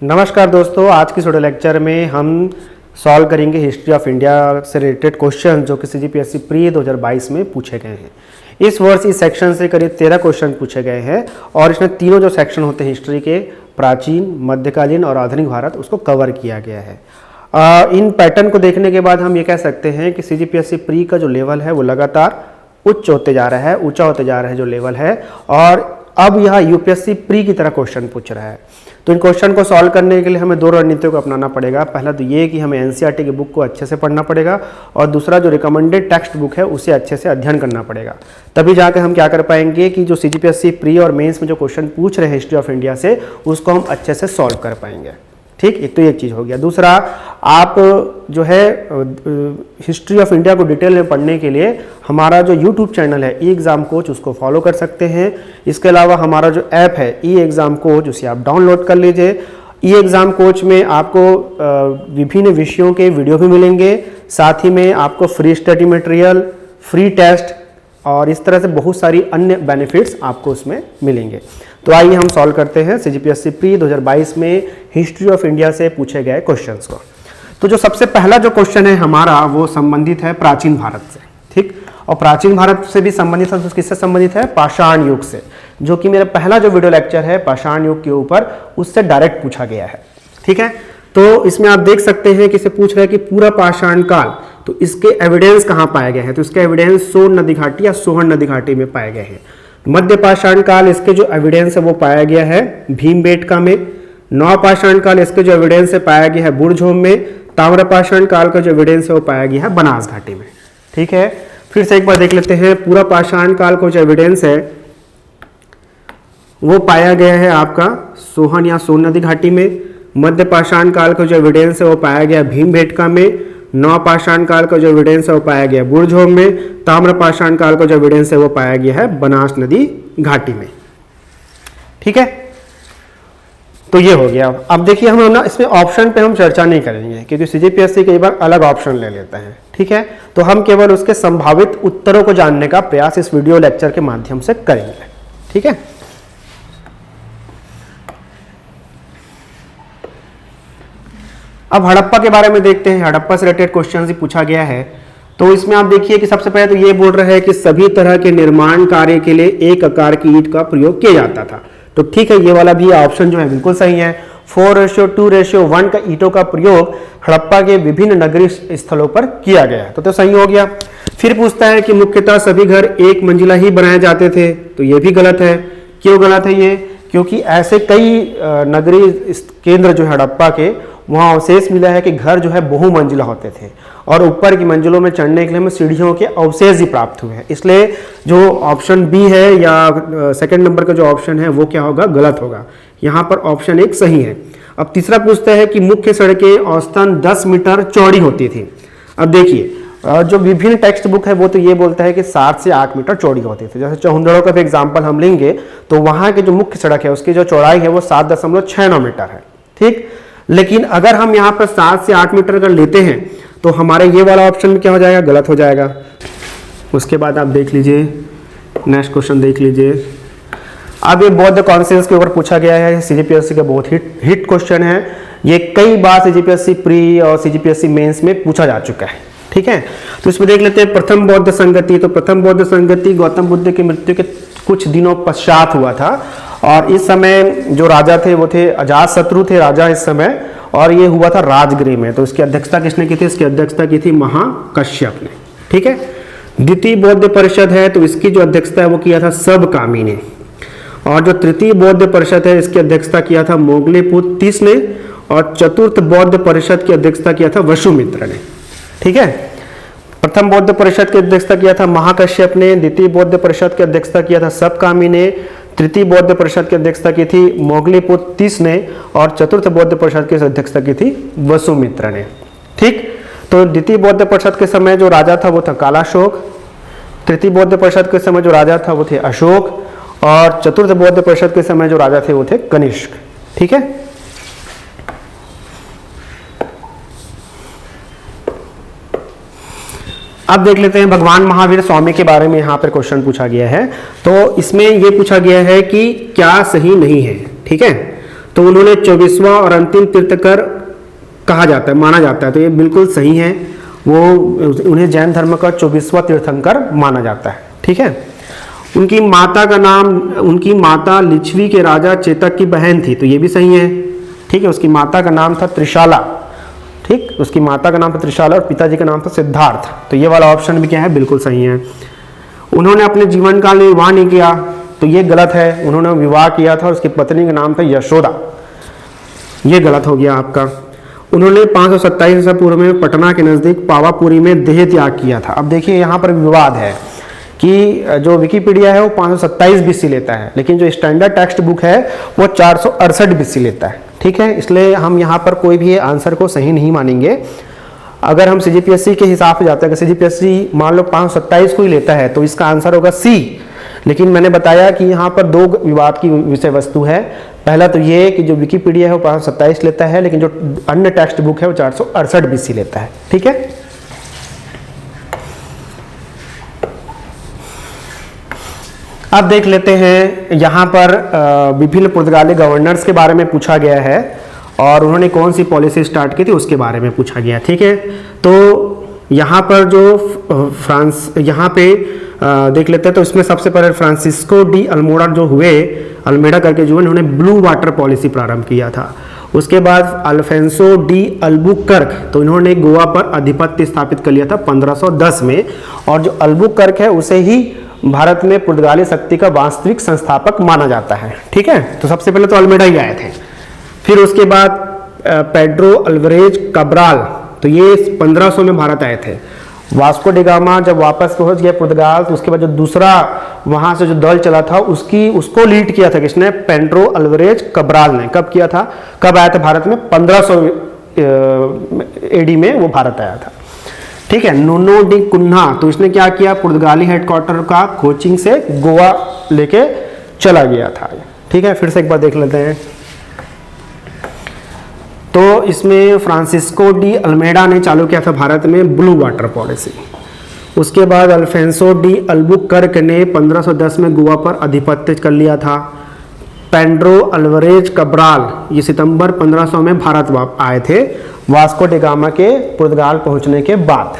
नमस्कार दोस्तों, आज की वीडियो लेक्चर में हम सॉल्व करेंगे हिस्ट्री ऑफ इंडिया से रिलेटेड क्वेश्चन जो कि सीजीपीएससी प्री 2022 में पूछे गए हैं। इस वर्ष इस सेक्शन से करीब 13 क्वेश्चन पूछे गए हैं और इसमें तीनों जो सेक्शन होते हैं हिस्ट्री के, प्राचीन, मध्यकालीन और आधुनिक भारत, उसको कवर किया गया है। इन पैटर्न को देखने के बाद हम ये कह सकते हैं कि सीजीपीएससी प्री का जो लेवल है वो लगातार उच्च होते जा रहा है, ऊंचा होते जा रहा है जो लेवल है, और अब यह यूपीएससी प्री की तरह क्वेश्चन पूछ रहा है। तो इन क्वेश्चन को सॉल्व करने के लिए हमें दो रणनीतियों को अपनाना पड़ेगा। पहला तो ये कि हमें एनसीईआरटी की बुक को अच्छे से पढ़ना पड़ेगा और दूसरा जो रिकमेंडेड टेक्स्ट बुक है उसे अच्छे से अध्ययन करना पड़ेगा। तभी जाकर हम क्या कर पाएंगे कि जो सीजीपीएससी प्री और मेंस में जो क्वेश्चन पूछ रहे हैं हिस्ट्री ऑफ इंडिया से, उसको हम अच्छे से सॉल्व कर पाएंगे। ठीक, एक तो एक चीज़ हो गया। दूसरा, आप जो है हिस्ट्री ऑफ इंडिया को डिटेल में पढ़ने के लिए हमारा जो यूट्यूब चैनल है ई एग्ज़ाम कोच, उसको फॉलो कर सकते हैं। इसके अलावा हमारा जो ऐप है ई एग्ज़ाम कोच, उसे आप डाउनलोड कर लीजिए। ई एग्ज़ाम कोच में आपको विभिन्न विषयों के वीडियो भी मिलेंगे, साथ ही में आपको free study material, free test और इस तरह से बहुत सारी अन्य बेनिफिट्स आपको उसमें मिलेंगे। तो आइए हम सॉल्व करते हैं सीजीपीएससी प्री 2022 में हिस्ट्री ऑफ इंडिया से पूछे गए क्वेश्चंस को। तो जो सबसे पहला जो क्वेश्चन है हमारा वो संबंधित है प्राचीन भारत से। ठीक, और प्राचीन भारत से भी संबंधित है, तो किससे संबंधित है? पाषाण युग से, जो कि मेरा पहला जो वीडियो लेक्चर है पाषाण युग के ऊपर, उससे डायरेक्ट पूछा गया है। ठीक है, तो इसमें आप देख सकते हैं कि इसे पूछ रहे हैं कि पूरा पाषाण काल, तो इसके एविडेंस कहाँ पाए गए हैं? तो इसके एविडेंस सोन नदी घाटी या सोहन नदी घाटी में पाए गए हैं। मध्य पाषाण काल, इसके जो एविडेंस है वो पाया गया है भीमबेटका में। नव पाषाण काल, इसके जो एविडेंस है पाया गया है बुढ़झोम में। ताम्र पाषाण काल का जो एविडेंस है वो पाया गया है बनास घाटी में। ठीक है, फिर से एक बार देख लेते हैं। पूरा पाषाण काल का जो एविडेंस है वो पाया गया है आपका सोहन या सोन नदी घाटी में। मध्य पाषाण काल का जो एविडेंस है वो पाया गया भीमबेटका में। नव पाषाण काल का जो एविडेंस है वो पाया गया बुढ़झोम में। ताम्र पाषाण काल का जो एविडेंस है वो पाया गया है बनास नदी घाटी में। ठीक है, तो ये हो गया। अब देखिए, हम ना इसमें ऑप्शन पे हम चर्चा नहीं करेंगे क्योंकि सीजीपीएससी कई बार अलग ऑप्शन ले लेता है। ठीक है, तो हम केवल उसके संभावित उत्तरों को जानने का प्रयास इस वीडियो लेक्चर के माध्यम से करेंगे। ठीक है, अब हड़प्पा के बारे में देखते हैं। हड़प्पा से रिलेटेड क्वेश्चन ही पूछा गया है। तो इसमें आप देखिए कि सबसे पहले तो ये बोल रहे हैं कि सभी तरह के निर्माण कार्य के लिए एक आकार की ईंट का प्रयोग किया जाता था। तो ठीक है, ये वाला भी ऑप्शन जो है बिल्कुल सही है। 4:2:1 का ईंटों का प्रयोग हड़प्पा के विभिन्न नगरीय स्थलों पर किया गया, तो सही हो गया। फिर पूछता है कि मुख्यतः सभी घर एक मंजिला ही बनाए जाते थे, तो ये भी गलत है। क्यों गलत है ये? क्योंकि ऐसे कई नगरीय केंद्र जो है हड़प्पा के, वहाँ अवशेष मिला है कि घर जो है बहुमंजिला होते थे और ऊपर की मंजिलों में चढ़ने के लिए हमें सीढ़ियों के अवशेष भी प्राप्त हुए हैं। इसलिए जो ऑप्शन बी है या सेकंड नंबर का जो ऑप्शन है वो क्या होगा? गलत होगा। यहाँ पर ऑप्शन 1 सही है। अब तीसरा पूछता है कि मुख्य सड़कें औसतन 10 मीटर चौड़ी होती थी। अब देखिए, जो विभिन्न टेक्स्ट बुक है वो तो ये बोलता है कि 7 से 8 मीटर चौड़ी होती थी। जैसे चौहंदड़ों का भी एग्जाम्पल हम लेंगे तो वहाँ की जो मुख्य सड़क है उसकी जो चौड़ाई है वो 7.69 मीटर है। ठीक, लेकिन अगर हम यहाँ पर 7 से 8 मीटर अगर लेते हैं तो हमारे ये वाला ऑप्शन क्या हो जाएगा? गलत हो जाएगा। उसके बाद आप देख लीजिए, नेक्स्ट क्वेश्चन देख लीजिए। अब ये बौद्ध काउंसिल्स के ऊपर पूछा गया है। सीजीपीएससी का बहुत हिट क्वेश्चन है। ये कई बार सीजीपीएससी प्री और सीजीपीएससी मेंस में पूछा जा चुका है। ठीक है, तो इसमें देख लेते हैं प्रथम बौद्ध संगति। तो प्रथम बौद्ध संगति गौतम बुद्ध की मृत्यु के कुछ दिनों पश्चात हुआ था और इस समय जो राजा थे वो थे अजातशत्रु थे राजा इस समय, और ये हुआ था राजगृह में। तो इसकी अध्यक्षता किसने की थी? इसकी अध्यक्षता की थी महाकश्यप ने। ठीक है, द्वितीय बौद्ध परिषद है तो इसकी जो अध्यक्षता है वो किया था सबकामी ने, और जो तृतीय बौद्ध परिषद है इसकी अध्यक्षता किया था मोगलेपुत्र तीस ने, और चतुर्थ बौद्ध परिषद की अध्यक्षता किया था वसुमित्र ने। ठीक है, प्रथम बौद्ध परिषद की अध्यक्षता किया था महाकश्यप ने, द्वितीय बौद्ध परिषद की अध्यक्षता किया था सबकामी ने, तृतीय बौद्ध परिषद की अध्यक्षता की थी मोगलीपुत्र तीस ने, और चतुर्थ बौद्ध परिषद की अध्यक्षता की थी वसुमित्र ने। ठीक, तो द्वितीय बौद्ध परिषद के समय जो राजा था वो था कालाशोक, तृतीय बौद्ध परिषद के समय जो राजा था वो थे अशोक, और चतुर्थ बौद्ध परिषद के समय जो राजा थे वो थे कनिष्क। ठीक है, अब देख लेते हैं भगवान महावीर स्वामी के बारे में यहाँ पर क्वेश्चन पूछा गया है। तो इसमें ये पूछा गया है कि क्या सही नहीं है। ठीक है, तो उन्होंने 24वां और अंतिम तीर्थंकर कहा जाता है, माना जाता है, तो ये बिल्कुल सही है। वो उन्हें जैन धर्म का 24वां तीर्थंकर माना जाता है। ठीक है। उनकी माता का नाम, उनकी माता लिच्छवी के राजा चेतक की बहन थी, तो ये भी सही है। ठीक है। उसकी माता का नाम था त्रिशाला। ठीक, उसकी माता का नाम था त्रिशाला और पिताजी का नाम था सिद्धार्थ, तो ये वाला ऑप्शन भी क्या है, बिल्कुल सही है। उन्होंने अपने जीवन काल में विवाह नहीं किया, तो ये गलत है। उन्होंने विवाह किया था और उसकी पत्नी का नाम था यशोदा, ये गलत हो गया आपका। उन्होंने 527 ईसा पूर्व में पटना के नज़दीक पावापुरी में देह त्याग किया था। अब देखिए यहाँ पर विवाद है कि जो विकिपीडिया है वो 527 BC लेता है, लेकिन जो स्टैंडर्ड टेक्स्ट बुक है वो 468 BC लेता है। ठीक है, इसलिए हम यहाँ पर कोई भी आंसर को सही नहीं मानेंगे। अगर हम CGPSC के हिसाब से जाते हैं, अगर CGPSC मान लो 527 को ही लेता है तो इसका आंसर होगा C। लेकिन मैंने बताया कि यहाँ पर दो विवाद की विषय वस्तु है। पहला तो ये कि जो विकिपीडिया है वो 527 लेता है, लेकिन जो अन्य टेक्स्ट बुक है वो 468 BC लेता है। ठीक है। अब देख लेते हैं, यहाँ पर विभिन्न पुर्तगाली गवर्नर्स के बारे में पूछा गया है और उन्होंने कौन सी पॉलिसी स्टार्ट की थी उसके बारे में पूछा गया। ठीक है। तो यहाँ पर जो फ्रांस, यहाँ पे देख लेते हैं, तो इसमें सबसे पहले फ्रांसिस्को डी अल्मोड़ा जो हुए, अल्मेडा करके जो उन्होंने ब्लू वाटर पॉलिसी प्रारंभ किया था। उसके बाद अल्फेंसो डी अल्बुकर्क, तो इन्होंने गोवा पर अधिपत्य स्थापित कर लिया था 1510 में, और जो अल्बुकर्क है उसे ही भारत में पुर्तगाली शक्ति का वास्तविक संस्थापक माना जाता है। ठीक है। तो सबसे पहले तो अल्मेडा ही आए थे। फिर उसके बाद पेड्रो अल्वारेज कब्राल, तो ये 1500 में भारत आए थे। वास्को डी गामा जब वापस पहुंच गया पुर्तगाल, तो उसके बाद जो दूसरा वहां से जो दल चला था उसको लीड किया था किसने, पेड्रो अल्वारेज कब्राल ने। कब किया था, कब आया था भारत में, 1500 AD में वो भारत आया था। ठीक है। नूनो डी कुन्हा, तो इसने क्या किया, पुर्तगाली हेडक्वार्टर का कोचिंग से गोवा लेके चला गया था। ठीक है। फिर से एक बार देख लेते हैं। तो इसमें फ्रांसिस्को डी अल्मेडा ने चालू किया था भारत में ब्लू वाटर पॉलिसी। उसके बाद अल्फेंसो डी अल्बुकर्क ने 1510 में गोवा पर अधिपत्य कर लिया था। पेड्रो अल्वारेज कब्राल ये सितंबर 1500 में भारत आए थे, वास्को डी गामा के पुर्तगाल पहुंचने के बाद।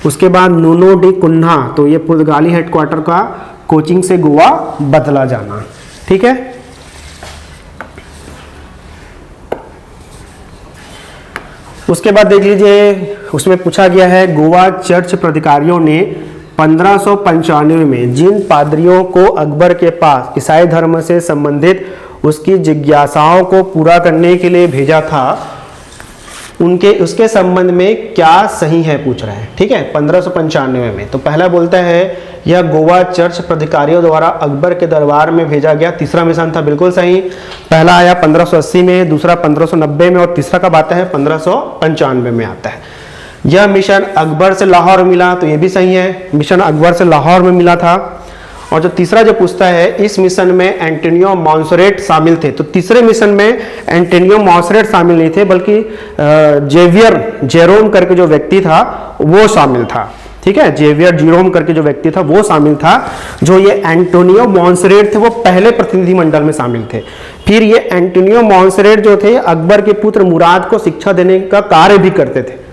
उसके बाद नूनो डी कुन्हा, तो ये पुर्तगाली हेडक्वार्टर का कोचिंग से गोवा बदला जाना। ठीक है। उसके बाद देख लीजिए, उसमें पूछा गया है गोवा चर्च प्राधिकारियों ने 1595 में जिन पादरियों को अकबर के पास ईसाई धर्म से संबंधित उसकी जिज्ञासाओं को पूरा करने के लिए भेजा था, उसके संबंध में क्या सही है पूछ रहे हैं। ठीक है। 1595 में, तो पहला बोलता है यह गोवा चर्च प्राधिकारियों द्वारा अकबर के दरबार में भेजा गया तीसरा मिशन था, बिल्कुल सही। पहला आया 1580 में, दूसरा 1590 में और तीसरा कब आता है, 1595 में आता है। यह मिशन अकबर से लाहौर मिला, तो ये भी सही है, मिशन अकबर से लाहौर में मिला था। और जो तीसरा जो पूछता है, इस मिशन में एंटोनियो मॉन्सरेट शामिल थे, तो तीसरे मिशन में एंटोनियो मॉन्सरेट शामिल नहीं थे, बल्कि जेवियर जेरोम करके जो व्यक्ति था वो शामिल था। ठीक है। जेवियर जेरोम करके जो व्यक्ति था वो शामिल था। जो ये एंटोनियो मॉन्सरेट थे वो पहले प्रतिनिधि मंडल में शामिल थे। फिर ये एंटोनियो मॉन्सरेट जो थे अकबर के पुत्र मुराद को शिक्षा देने का कार्य भी करते थे,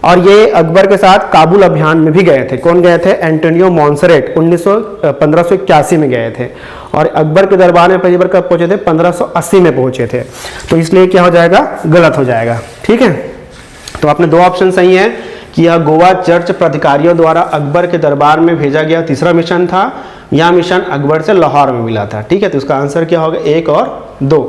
और ये अकबर के साथ काबुल अभियान में भी गए थे। कौन गए थे, एंटोनियो मॉन्सरेट 1581 में गए थे, और अकबर के दरबार में पहली बार कब पहुंचे थे, 1580 में पहुंचे थे। तो इसलिए क्या हो जाएगा, गलत हो जाएगा। ठीक है। तो आपने दो ऑप्शन सही है कि यह गोवा चर्च प्राधिकारियों द्वारा अकबर के दरबार में भेजा गया तीसरा मिशन था, यह मिशन अकबर से लाहौर में मिला था। ठीक है। तो इसका आंसर क्या होगा, 1 और 2।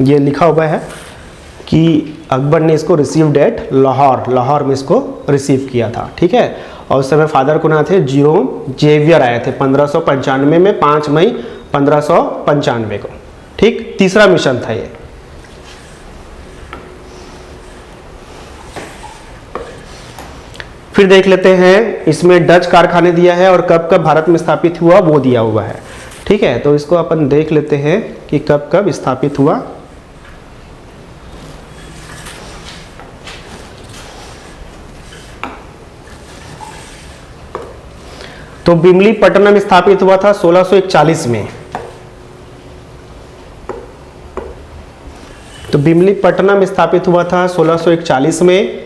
ये लिखा हुआ है कि अकबर ने इसको रिसीव्ड एट लाहौर में इसको रिसीव किया था। ठीक है। और उस समय फादर को ना थे जीरोम जेवियर आए थे 1595 में, 5 मई 1595 को। ठीक। तीसरा मिशन था ये। फिर देख लेते हैं, इसमें डच कारखाने दिया है और कब कब भारत में स्थापित हुआ वो दिया हुआ है। ठीक है। तो इसको अपन देख लेते हैं कि कब कब स्थापित हुआ। तो बिमलीपट्टनम स्थापित हुआ था 1641 में। तो बिमलीपट्टनम स्थापित हुआ था 1641 में,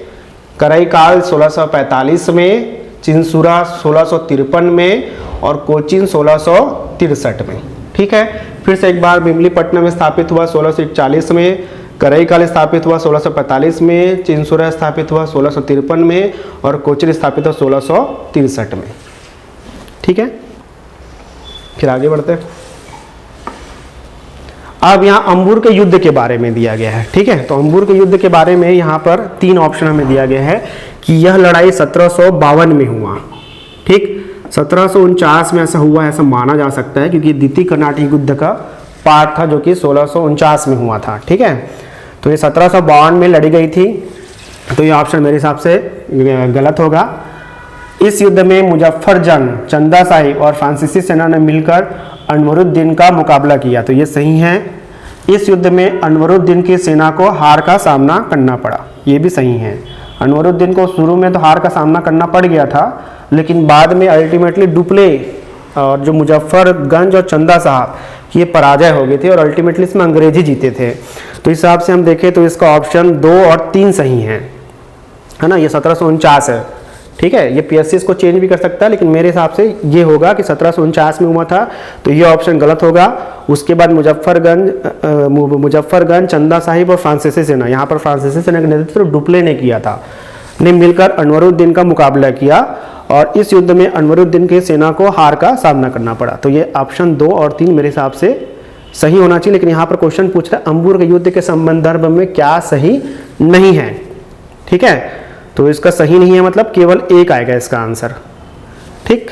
करईकाल 1645 में, चिंसुरा 1653 में और कोचीन 1663 में। ठीक है, फिर से एक बार बिमलीपट्टनम स्थापित हुआ 1641 में, करईकाल स्थापित हुआ 1645 में, चिंसुरा स्थापित हुआ 1653 में और कोचीन स्थापित हुआ 1663 में। ठीक है, फिर आगे बढ़ते हैं। अब यहाँ अंबुर के युद्ध के बारे में दिया गया है। ठीक है, तो अंबुर के युद्ध के बारे में यहाँ पर 3 ऑप्शन हमें दिया गया है कि यह लड़ाई 1752 में हुआ। ठीक, 1749 में ऐसा हुआ, ऐसा माना जा सकता है क्योंकि द्वितीय कर्नाटक युद्ध का पार्ट था जो कि 1649 में हुआ था। ठीक है, तो ये 1752 में लड़ी गई थी, तो ये ऑप्शन मेरे हिसाब से गलत होगा। इस युद्ध में मुजफ्फरजंग, चंदा साहिब और फ्रांसीसी सेना ने मिलकर अनवरुद्दीन का मुकाबला किया, तो ये सही है। इस युद्ध में अनवरुद्दीन की सेना को हार का सामना करना पड़ा, ये भी सही है। अनवरुद्दीन को शुरू में तो हार का सामना करना पड़ गया था, लेकिन बाद में अल्टीमेटली डुप्ले और जो मुजफ्फरगंज और चंदा साहब ये पराजय हो गए थे और अल्टीमेटली इसमें अंग्रेज ही जीते थे। तो इस हिसाब से हम देखें तो इसका ऑप्शन 2 और 3 सही है ना। ये 1749 है। ठीक है, ये पीएससी इसको चेंज भी कर सकता है, लेकिन मेरे हिसाब से ये होगा कि 1749 में हुआ था, तो ये ऑप्शन गलत होगा। उसके बाद मुजफ्फरगंज, चंदा साहिब और फ्रांसीसी सेना, यहाँ पर फ्रांसीसी सेना का नेतृत्व डुप्ले ने किया था, ने मिलकर अनवरुद्दीन का मुकाबला किया और इस युद्ध में अनवरुद्दीन की सेना को हार का सामना करना पड़ा। तो ये ऑप्शन 2 और 3 मेरे हिसाब से सही होना चाहिए, लेकिन यहाँ पर क्वेश्चन पूछ रहा है अंबुर के युद्ध के संदर्भ में क्या सही नहीं है। ठीक है, तो इसका सही नहीं है मतलब केवल 1 आएगा इसका आंसर। ठीक,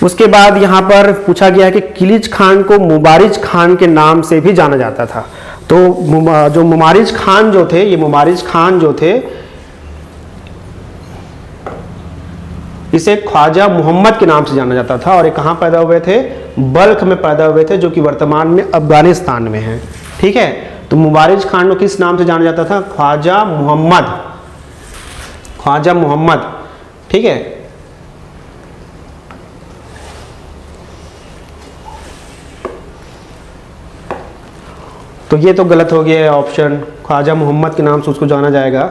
उसके बाद यहां पर पूछा गया है कि किलिच खान को मुबारिज खान के नाम से भी जाना जाता था। तो जो मुबारिज खान जो थे, ये मुबारिज खान जो थे इसे ख्वाजा मोहम्मद के नाम से जाना जाता था और ये कहां पैदा हुए थे? बल्ख में पैदा हुए थे, जो कि वर्तमान में अफगानिस्तान में है। ठीक है, तो मुबारिज खान को किस नाम से जाना जाता था? ख्वाजा मोहम्मद, ख्वाजा मोहम्मद। ठीक है, तो ये तो गलत हो गया है ऑप्शन, ख्वाजा मोहम्मद के नाम से उसको जाना जाएगा,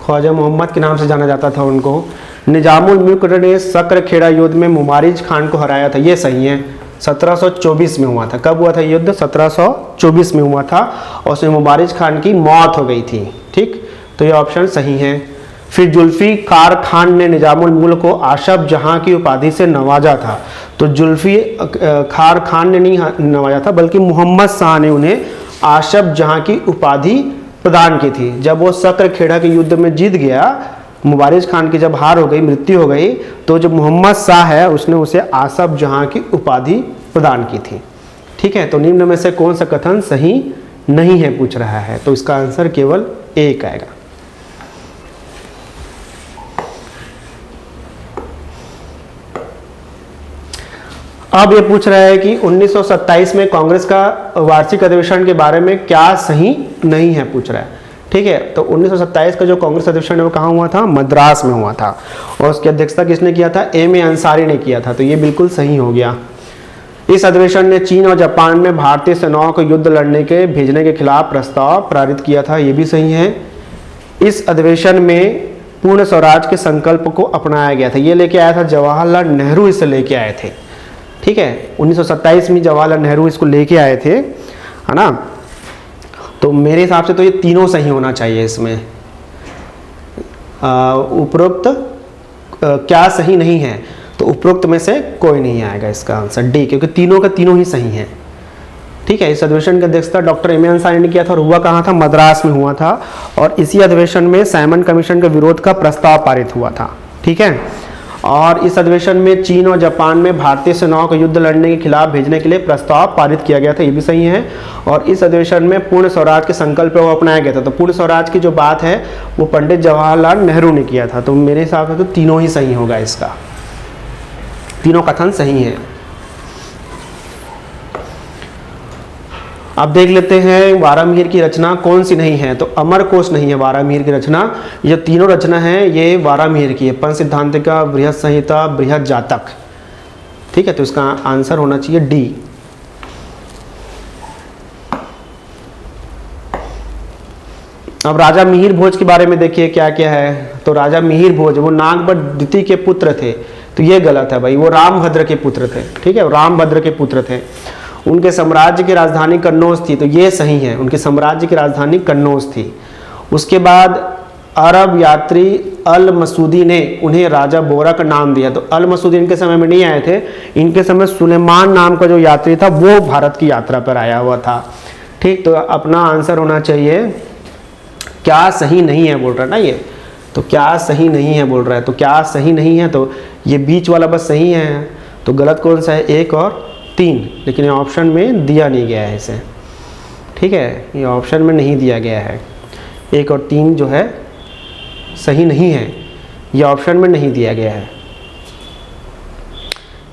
ख्वाजा मोहम्मद के नाम से जाना जाता था उनको। निजामुल मुल्क ने सक्र-खेड़ा युद्ध में मुबारिज खान को हराया था, ये सही है। 1724 में हुआ था। कब हुआ था युद्ध? 1724 में हुआ था और उसमें मुबारिज खान की मौत हो गई थी। ठीक, तो ये ऑप्शन सही है। फिर जुल्फिकार खान ने निजामुल मुल्क को आशफ जहां की उपाधि से नवाजा था। तो जुल्फिकार खान ने नहीं नवाजा था, बल्कि मोहम्मद शाह ने उन्हें आशफ जहां की उपाधि प्रदान की थी। जब वो सक्र-खेड़ा के युद्ध में जीत गया, मुबारिज खान की जब हार हो गई, मृत्यु हो गई, तो जो मोहम्मद शाह है उसने उसे आसफ जहां की उपाधि प्रदान की थी। ठीक है, तो निम्न में से कौन सा कथन सही नहीं है पूछ रहा है, तो इसका आंसर केवल 1 आएगा। अब ये पूछ रहा है कि 1927 में कांग्रेस का वार्षिक अधिवेशन के बारे में क्या सही नहीं है पूछ रहा है। ठीक है, तो 1927 का जो कांग्रेस अधिवेशन है वो कहाँ हुआ था? मद्रास में हुआ था और उसकी अध्यक्षता किसने किया था? एम ए अंसारी ने किया था, तो ये बिल्कुल सही हो गया। इस अधिवेशन ने चीन और जापान में भारतीय सेनाओं को युद्ध लड़ने के भेजने के खिलाफ प्रस्ताव पारित किया था, ये भी सही है। इस अधिवेशन में पूर्ण स्वराज के संकल्प को अपनाया गया था, ये लेके आया था जवाहरलाल नेहरू, इसे लेके आए थे। ठीक है, 1927 में जवाहरलाल नेहरू इसको लेके आए थे, है ना। तो मेरे हिसाब से तो ये तीनों सही होना चाहिए इसमें। उपरोक्त क्या सही नहीं है? तो उपरोक्त में से कोई नहीं आएगा इसका आंसर डी, क्योंकि तीनों का तीनों ही सही है। ठीक है, इस अधिवेशन की अध्यक्षता डॉक्टर एम ए अंसारी ने किया था और हुआ कहाँ था? मद्रास में हुआ था और इसी अधिवेशन में साइमन कमीशन के विरोध का प्रस्ताव पारित हुआ था। ठीक है, और इस अधिवेशन में चीन और जापान में भारतीय सेनाओं को युद्ध लड़ने के खिलाफ भेजने के लिए प्रस्ताव पारित किया गया था, ये भी सही है। और इस अधिवेशन में पूर्ण स्वराज के संकल्प को अपनाया गया था। तो पूर्ण स्वराज की जो बात है वो पंडित जवाहरलाल नेहरू ने किया था। तो मेरे हिसाब से तो तीनों ही सही होगा, इसका तीनों कथन सही है। अब देख लेते हैं वारामिहिर की रचना कौन सी नहीं है, तो अमरकोश नहीं है वारामिहिर की रचना। ये तीनों रचना है ये वारामिहिर की है, पंच सिद्धांतिका, बृहत संहिता, बृहत जातक। ठीक है, तो इसका आंसर होना चाहिए डी। अब राजा मिहिर भोज के बारे में देखिए क्या क्या है। तो राजा मिहिर भोज वो नागभट्ट द्वितीय के पुत्र थे, तो ये गलत है भाई, वो रामभद्र के पुत्र थे। ठीक है, रामभद्र के पुत्र थे। उनके साम्राज्य की राजधानी कन्नौज थी, तो ये सही है, उनके साम्राज्य की राजधानी कन्नौज थी। उसके बाद अरब यात्री अल मसूदी ने उन्हें राजा बोरा का नाम दिया, तो अल मसूदी इनके समय में नहीं आए थे, इनके समय सुलेमान नाम का जो यात्री था वो भारत की यात्रा पर आया हुआ था। ठीक, तो अपना आंसर होना चाहिए क्या सही नहीं है बोल रहा है ना ये, तो क्या सही नहीं है बोल रहा है, तो क्या सही नहीं है, तो ये बीच वाला बस सही है। तो गलत कौन सा है, 1 और 3, लेकिन ये ऑप्शन में दिया नहीं गया है इसे। ठीक है, ये ऑप्शन में नहीं दिया गया है, 1 और 3 जो है सही नहीं है, ये ऑप्शन में नहीं दिया गया है।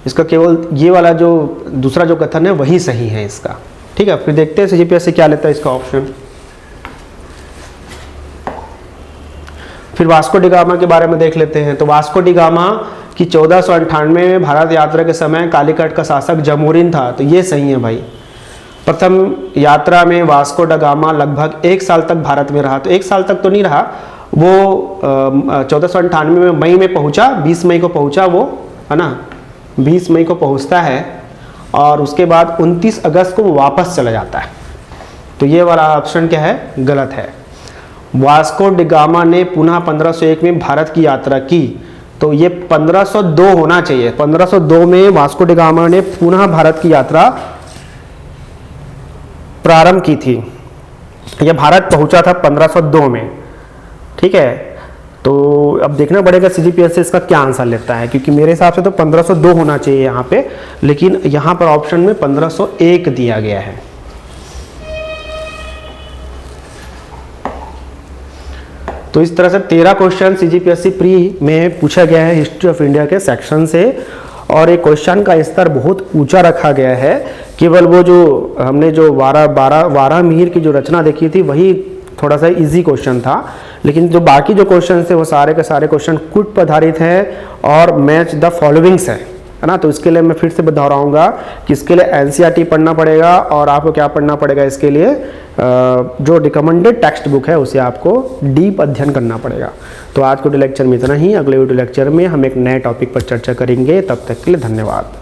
इसका केवल ये वाला जो दूसरा जो कथन है वही सही है इसका। ठीक है, फिर देखते हैं सीजीपीएससी क्या लेता है इसका ऑप्शन। फिर वास्को डी गामा के बारे में देख लेते हैं। तो वास्को डी गामा की 1498 में भारत यात्रा के समय कालीकट का शासक जमोरिन था, तो ये सही है भाई। प्रथम यात्रा में वास्को ड गामा लगभग 1 साल तक भारत में रहा, तो 1 साल तक तो नहीं रहा, वो 1498 में मई में पहुंचा, 20 मई को पहुंचा वो, है ना, 20 मई को पहुंचता है और उसके बाद 29 अगस्त को वो वापस चला जाता है। तो ये वाला ऑप्शन क्या है, गलत है। वास्को डी गामा ने पुनः 1501 में भारत की यात्रा की, तो ये 1502 होना चाहिए। 1502 में वास्को डी गामा ने पुनः भारत की यात्रा प्रारंभ की थी, यह भारत पहुंचा था 1502 में। ठीक है, तो अब देखना पड़ेगा सीजीपीएससी इसका क्या आंसर लेता है, क्योंकि मेरे हिसाब से तो 1502 होना चाहिए यहाँ पे, लेकिन यहाँ पर ऑप्शन में 1501 दिया गया है। तो इस तरह से 13 क्वेश्चन सीजीपीएससी प्री में पूछा गया है हिस्ट्री ऑफ इंडिया के सेक्शन से, और एक क्वेश्चन का स्तर बहुत ऊंचा रखा गया है। केवल वो जो हमने जो वारामिहिर की जो रचना देखी थी वही थोड़ा सा इजी क्वेश्चन था, लेकिन जो बाकी जो क्वेश्चन थे वो सारे के सारे क्वेश्चन कुट पर आधारित है और मैच द फॉलोइंग्स है ना। तो इसके लिए मैं फिर से दोहराऊंगा कि इसके लिए एनसीईआरटी पढ़ना पड़ेगा, और आपको क्या पढ़ना पड़ेगा इसके लिए, जो रिकमेंडेड टेक्स्ट बुक है उसे आपको डीप अध्ययन करना पड़ेगा। तो आज के वीडियो लेक्चर में इतना ही, अगले वीडियो लेक्चर में हम एक नए टॉपिक पर चर्चा करेंगे। तब तक के लिए धन्यवाद।